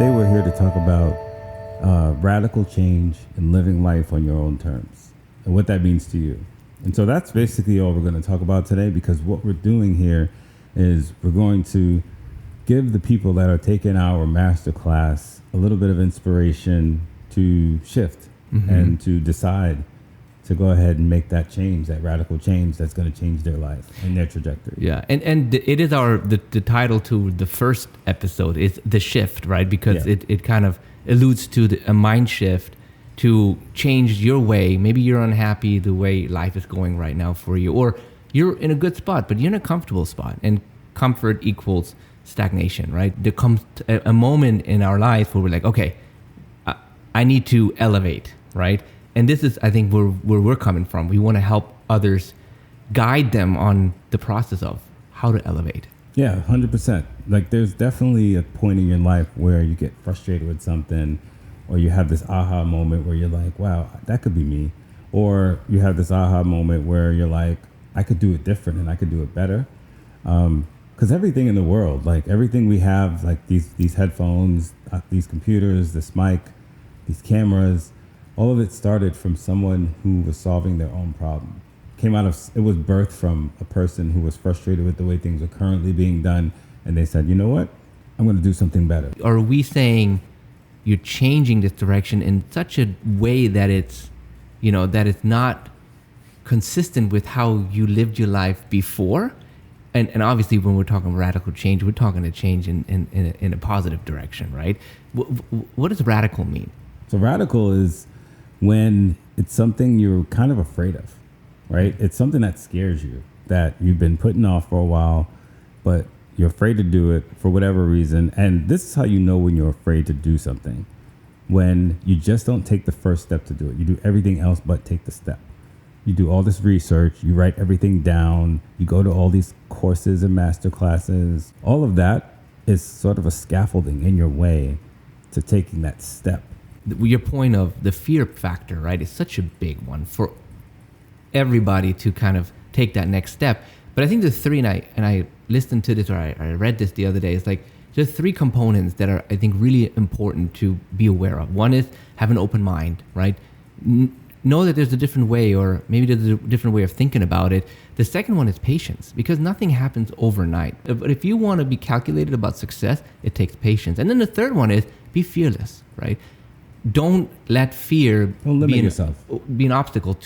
today we're here to talk about radical change and living life on your own terms and what that means to you. And so that's basically all we're going to talk about today, because what we're doing here is we're going to give the people that are taking our master class a little bit of inspiration to shift and to decide to go ahead and make that change, that radical change that's going to change their life and their trajectory. Yeah, and it is the title to the first episode is The Shift, right? Because it kind of alludes to a mind shift to change your way. Maybe you're unhappy the way life is going right now for you, or you're in a good spot, but you're in a comfortable spot, and comfort equals stagnation, right? There comes a moment in our life where we're like, okay, I need to elevate, right? And this is, I think, where we're coming from. We want to help others, guide them on the process of how to elevate. Yeah, 100%. Like, there's definitely a point in your life where you get frustrated with something, or you have this aha moment where you're like, wow, that could be me. Or you have this aha moment where you're like, I could do it different and I could do it better. Because everything in the world, like everything we have, like these headphones, these computers, this mic, these cameras, all of it started from someone who was solving their own problem. It was birthed from a person who was frustrated with the way things are currently being done. And they said, you know what? I'm going to do something better. Are we saying you're changing this direction in such a way that it's not consistent with how you lived your life before? And obviously, when we're talking radical change, we're talking a change in a positive direction, right? What does radical mean? So radical is when it's something you're kind of afraid of, right? It's something that scares you, that you've been putting off for a while, but you're afraid to do it for whatever reason. And this is how you know when you're afraid to do something: when you just don't take the first step to do it. You do everything else but take the step. You do all this research, you write everything down, you go to all these courses and master classes. All of that is sort of a scaffolding in your way to taking that step. Your point of the fear factor, right, is such a big one for everybody to kind of take that next step. But I think the three, and I listened to this, or I read this the other day, it's like there's three components that are, I think, really important to be aware of. One is have an open mind, right? Know that there's a different way, or maybe there's a different way of thinking about it. The second one is patience, because nothing happens overnight. But if you want to be calculated about success, it takes patience. And then the third one is be fearless, right? Don't let fear be an obstacle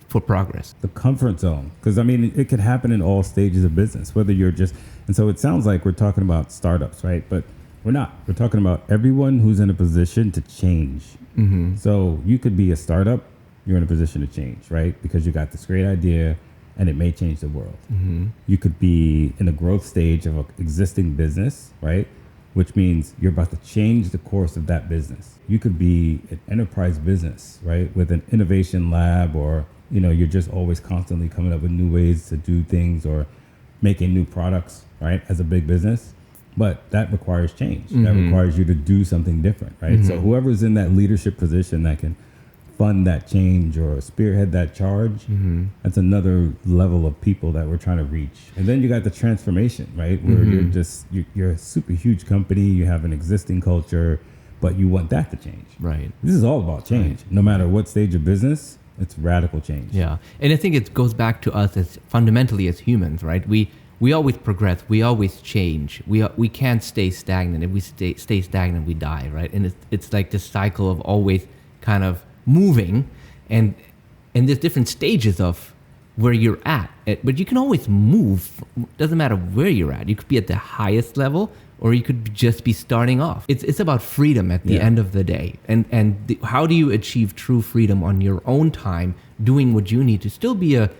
for progress. The comfort zone, because I mean, it could happen in all stages of business, whether you're just, and so it sounds like we're talking about startups, right? But we're not. We're talking about everyone who's in a position to change. Mm-hmm. So you could be a startup, you're in a position to change, right? Because you got this great idea and it may change the world. Mm-hmm. You could be in a growth stage of an existing business, right? Which means you're about to change the course of that business. You could be an enterprise business, right? With an innovation lab, or, you're just always constantly coming up with new ways to do things or making new products, right? As a big business. But that requires change. Mm-hmm. That requires you to do something different, right? Mm-hmm. So whoever's in that leadership position that can fund that change or spearhead that charge, that's another level of people that we're trying to reach. And then you got the transformation, right? Where you're a super huge company, you have an existing culture, but you want that to change. Right. This is all about change. Right. No matter what stage of business, it's radical change. Yeah. And I think it goes back to us as fundamentally as humans, right? We always progress, we always change. We can't stay stagnant. If we stay stagnant, we die, right? And it's like this cycle of always kind of moving, and there's different stages of where you're at. But you can always move. Doesn't matter where you're at. You could be at the highest level, or you could just be starting off. It's about freedom at the end of the day. And how do you achieve true freedom on your own time, doing what you need to still be a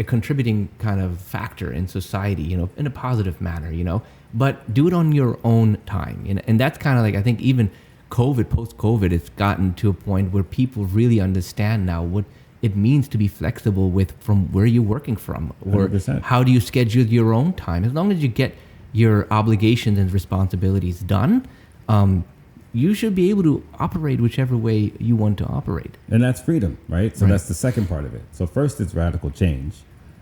contributing kind of factor in society, in a positive manner, but do it on your own time. And that's kind of like, I think even post-COVID, it's gotten to a point where people really understand now what it means to be flexible from where you're working from, or 100%. How do you schedule your own time. As long as you get your obligations and responsibilities done, you should be able to operate whichever way you want to operate. And that's freedom, right? So that's the second part of it. So first it's radical change,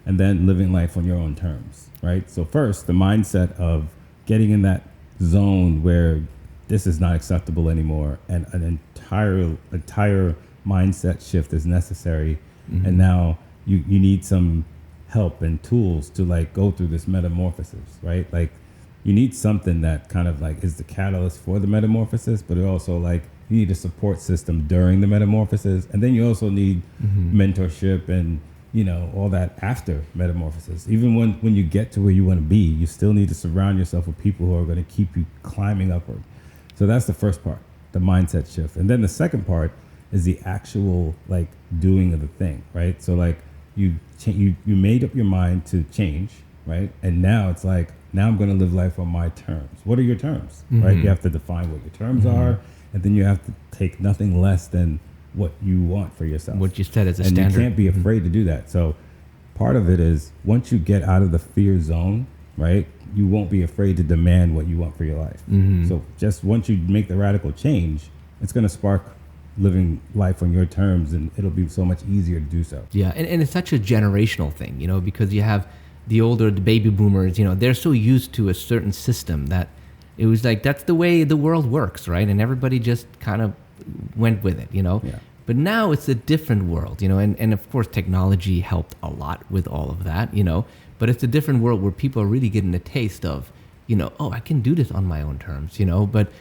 and then living life on your own terms, right? So first, the mindset of getting in that zone where this is not acceptable anymore, and an entire mindset shift is necessary. And now you need some help and tools to like go through this metamorphosis, right? Like you need something that kind of like is the catalyst for the metamorphosis, but it also like you need a support system during the metamorphosis, and then you also need mentorship and all that after metamorphosis. Even when you get to where you want to be, you still need to surround yourself with people who are going to keep you climbing upward. So that's the first part, the mindset shift. And then the second part is the actual like doing of the thing, right? So like you made up your mind to change, right? And now it's like, now I'm going to live life on my terms. What are your terms, right? You have to define what your terms are, and then you have to take nothing less than what you want for yourself. What you said as a and standard. you can't be afraid to do that. So part of it is once you get out of the fear zone, right, you won't be afraid to demand what you want for your life. So just once you make the radical change, it's going to spark living life on your terms, and it'll be so much easier to do so. Yeah, and it's such a generational thing, because you have the baby boomers, they're so used to a certain system that it was like, that's the way the world works, right? And everybody just kind of went with it, Yeah. But now it's a different world, and of course technology helped a lot with all of that, but it's a different world where people are really getting a taste of, oh, I can do this on my own terms, but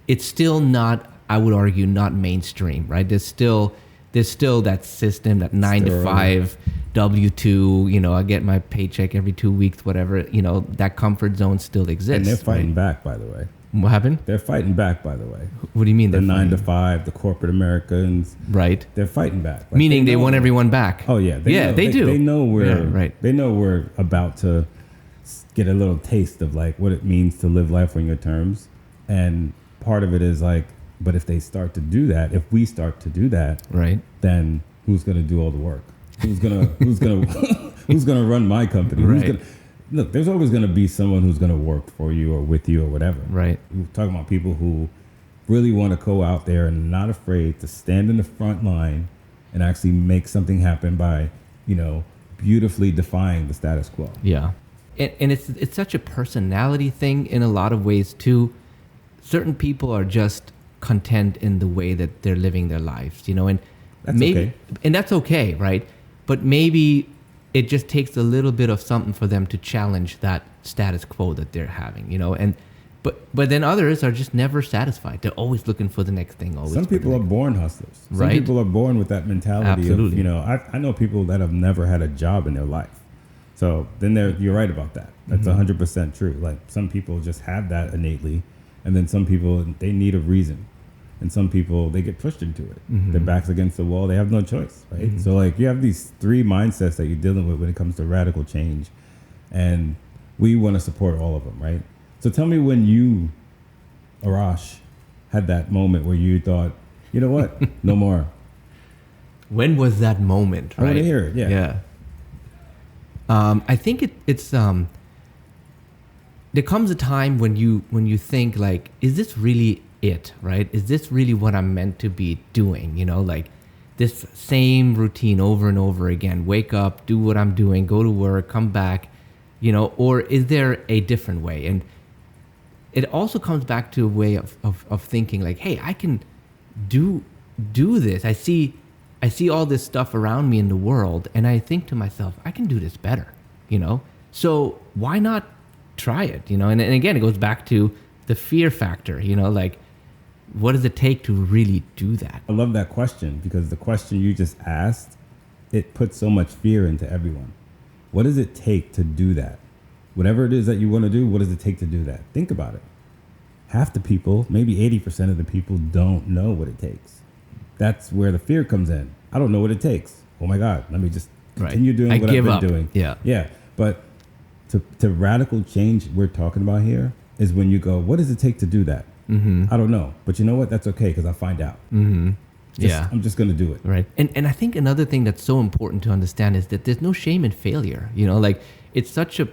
it's still not, I would argue, not mainstream, right? There's still that system, that 9 to 5 W-2, I get my paycheck every 2 weeks, whatever, that comfort zone still exists. And they're fighting right? back, by the way. What happened? They're fighting back, by the way. What do you mean? The 9 to 5, the corporate Americans, right? they're fighting back. Like, Meaning they want know. everyone back. Oh yeah, They do. They know right. They know we're about to get a little taste of like what it means to live life on your terms, and part of it is like, but if they start to do that, if we start to do that, right, then who's going to do all the work? Who's gonna who's gonna run my company? Right. Look, there's always going to be someone who's going to work for you or with you or whatever. Right. We're talking about people who really want to go out there and not afraid to stand in the front line and actually make something happen by, beautifully defying the status quo. Yeah. And it's such a personality thing in a lot of ways too. Certain people are just content in the way that they're living their lives, and That's maybe, okay. And that's okay, right? But maybe it just takes a little bit of something for them to challenge that status quo that they're having, and but then others are just never satisfied. They're always looking for the next thing. Always. Some people are born hustlers. Some Right. people are born with that mentality. Absolutely. Of, I know people that have never had a job in their life. So then you're right about that. That's 100% true. Like some people just have that innately, and then some people, they need a reason. And some people, they get pushed into it. Their back's against the wall. They have no choice, right? So like you have these three mindsets that you're dealing with when it comes to radical change. And we want to support all of them, right? So tell me when you, Arash, had that moment where you thought, you know what, no more. When was that moment? I Right? want to hear it, yeah. I think it's there comes a time when you think like, is this really it, right? Is this really what I'm meant to be doing? Like this same routine over and over again. Wake up, do what I'm doing, go to work, come back, or is there a different way? And it also comes back to a way of thinking like, hey, I can do this. I see all this stuff around me in the world, and I think to myself, I can do this better, So why not try it, And again, it goes back to the fear factor, like, what does it take to really do that? I love that question because the question you just asked, it puts so much fear into everyone. What does it take to do that? Whatever it is that you want to do, what does it take to do that? Think about it. Half the people, maybe 80% of the people don't know what it takes. That's where the fear comes in. I don't know what it takes. Oh my God, let me just continue doing what I've been doing. Yeah. Yeah. But to radical change we're talking about here is when you go, what does it take to do that? I don't know. But you know what? That's okay because I'll find out. Yeah. I'm just going to do it. Right. And I think another thing that's so important to understand is that there's no shame in failure. Like it's such a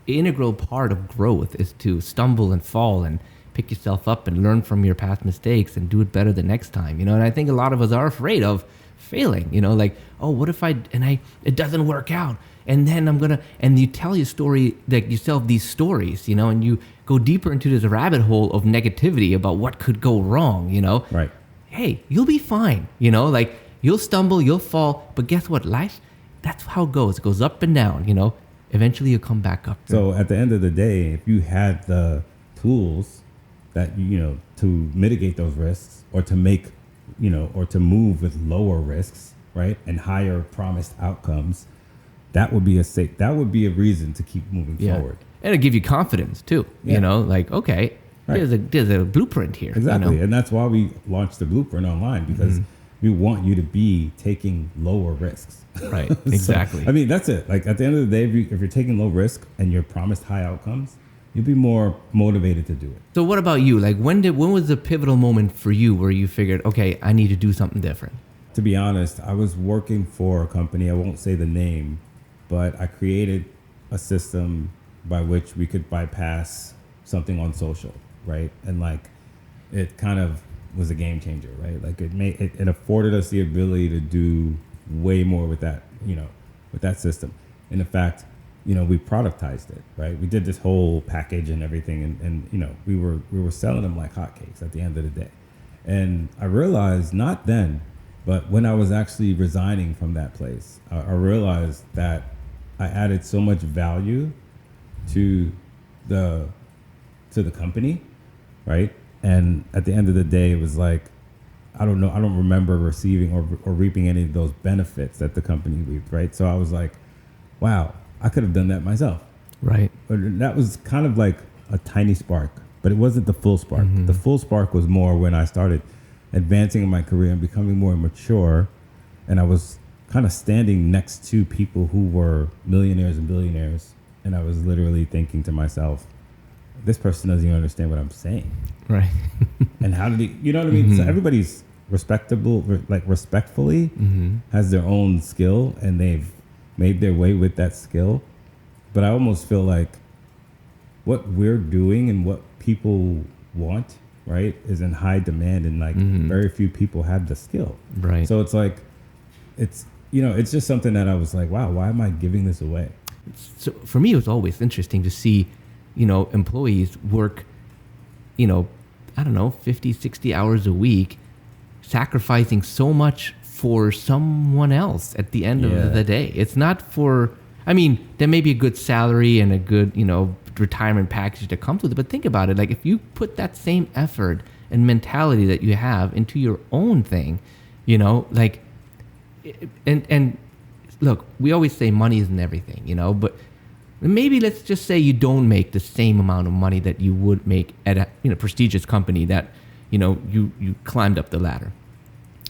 integral part of growth is to stumble and fall and pick yourself up and learn from your past mistakes and do it better the next time. And I think a lot of us are afraid of failing, like, oh, what if it doesn't work out? and then and you tell your story, like yourself these stories, you know, and you go deeper into this rabbit hole of negativity about what could go wrong, you know. Right. Hey, you'll be fine, you know, like you'll stumble, you'll fall, but guess what? Life, that's how it goes. It goes up and down, you know. Eventually you'll come back up. So at the end of the day, if you had the tools that, you know, to mitigate those risks or to make, you know, or to move with lower risks, right, and higher promised outcomes, that would be a reason to keep moving forward. And it'll give you confidence too, you know, like, okay, Right. there's a blueprint here. Exactly. You know? And that's why we launched the blueprint online, because we want you to be taking lower risks. Right. So, Exactly. I mean, that's it. Like at the end of the day, if you're taking low risk and you're promised high outcomes, you'll be more motivated to do it. So what about you? Like when was the pivotal moment for you where you figured, okay, I need to do something different? To be honest, I was working for a company, I won't say the name, but I created a system by which we could bypass something on social, right? And like it kind of was a game changer, right? Like it afforded us the ability to do way more with that, you know, with that system. And in fact, you know, we productized it, right? We did this whole package and everything, and you know, we were selling them like hotcakes at the end of the day. And I realized, not then, but when I was actually resigning from that place, I realized that I added so much value to the company, right? And at the end of the day, it was like, I don't remember receiving or reaping any of those benefits that the company reaped, right? So I was like, wow, I could have done that myself. Right. But that was kind of like a tiny spark, but it wasn't the full spark. The full spark was more when I started advancing in my career and becoming more mature, and I was kind of standing next to people who were millionaires and billionaires, and I was literally thinking to myself, this person doesn't even understand what I'm saying. Right. And how did he, you know what I mean? So everybody's respectfully has their own skill, and they've made their way with that skill. But I almost feel like what we're doing and what people want, right, is in high demand, and like very few people have the skill. Right. So it's like, it's, you know, it's just something that I was like, wow, why am I giving this away? So for me, it was always interesting to see, you know, employees work, you know, I don't know, 50, 60 hours a week, sacrificing so much for someone else at the end of the day. It's not for, I mean, there may be a good salary and a good, you know, retirement package that comes with it, but think about it. Like if you put that same effort and mentality that you have into your own thing, you know, like, and look, we always say money isn't everything, you know, but maybe let's just say you don't make the same amount of money that you would make at a, you know, prestigious company that, you know, you climbed up the ladder.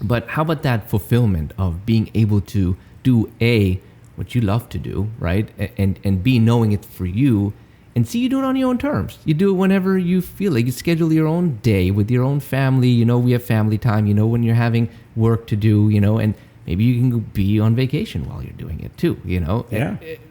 But how about that fulfillment of being able to do A, what you love to do, right? And B, knowing it's for you, and C, you do it on your own terms. You do it whenever you feel like. You schedule your own day with your own family. You know, we have family time. You know, when you're having work to do, you know, and maybe you can be on vacation while you're doing it too, you know,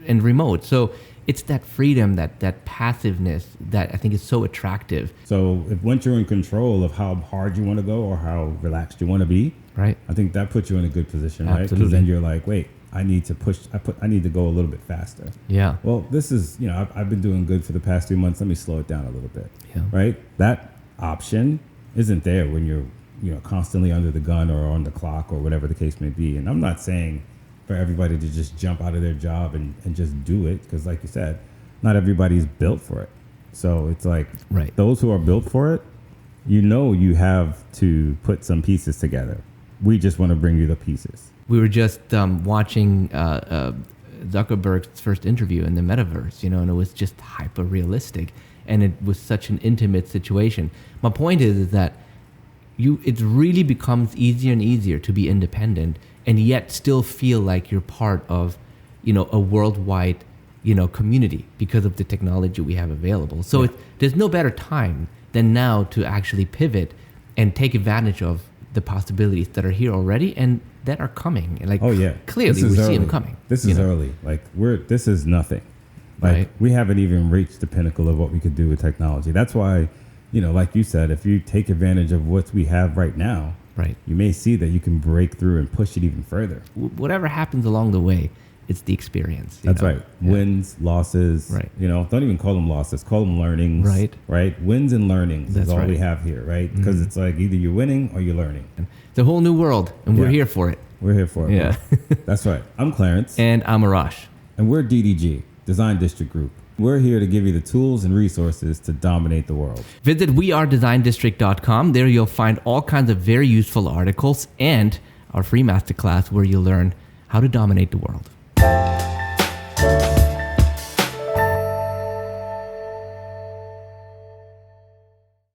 and remote. So it's that freedom, that passiveness that I think is so attractive. So if once you're in control of how hard you want to go or how relaxed you want to be, right, I think that puts you in a good position, right? Absolutely. Because then you're like, wait, I need to push. I need to go a little bit faster. Yeah. Well, this is, you know, I've been doing good for the past 2 months. Let me slow it down a little bit. Yeah. Right. That option isn't there when you're, you know, constantly under the gun or on the clock or whatever the case may be. And I'm not saying for everybody to just jump out of their job and just do it, because like you said, not everybody's built for it. So it's like, right, those who are built for it, you know, you have to put some pieces together. We just want to bring you the pieces. We were just watching Zuckerberg's first interview in the metaverse, you know, and it was just hyper realistic, and it was such an intimate situation. My point is that it really becomes easier and easier to be independent and yet still feel like you're part of, you know, a worldwide, you know, community because of the technology we have available. So there's no better time than now to actually pivot and take advantage of the possibilities that are here already and that are coming. And like, clearly we see them coming. This is early. Like this is nothing. Like we haven't even reached the pinnacle of what we could do with technology. That's why, you know, like you said, if you take advantage of what we have right now, you may see that you can break through and push it even further. Whatever happens along the way, It's the experience. That's right. Wins, losses. Right. Don't even call them losses. Call them learnings. Right. Right. Wins and learnings That's is all right. we have here, right? Because it's like either you're winning or you're learning. It's a whole new world, and we're Yeah. here for it. We're here for it. Yeah. That's right. I'm Clarence. And I'm Arash. And we're DDG, Design District Group. We're here to give you the tools and resources to dominate the world. Visit wearedesigndistrict.com. There you'll find all kinds of very useful articles and our free masterclass where you'll learn how to dominate the world.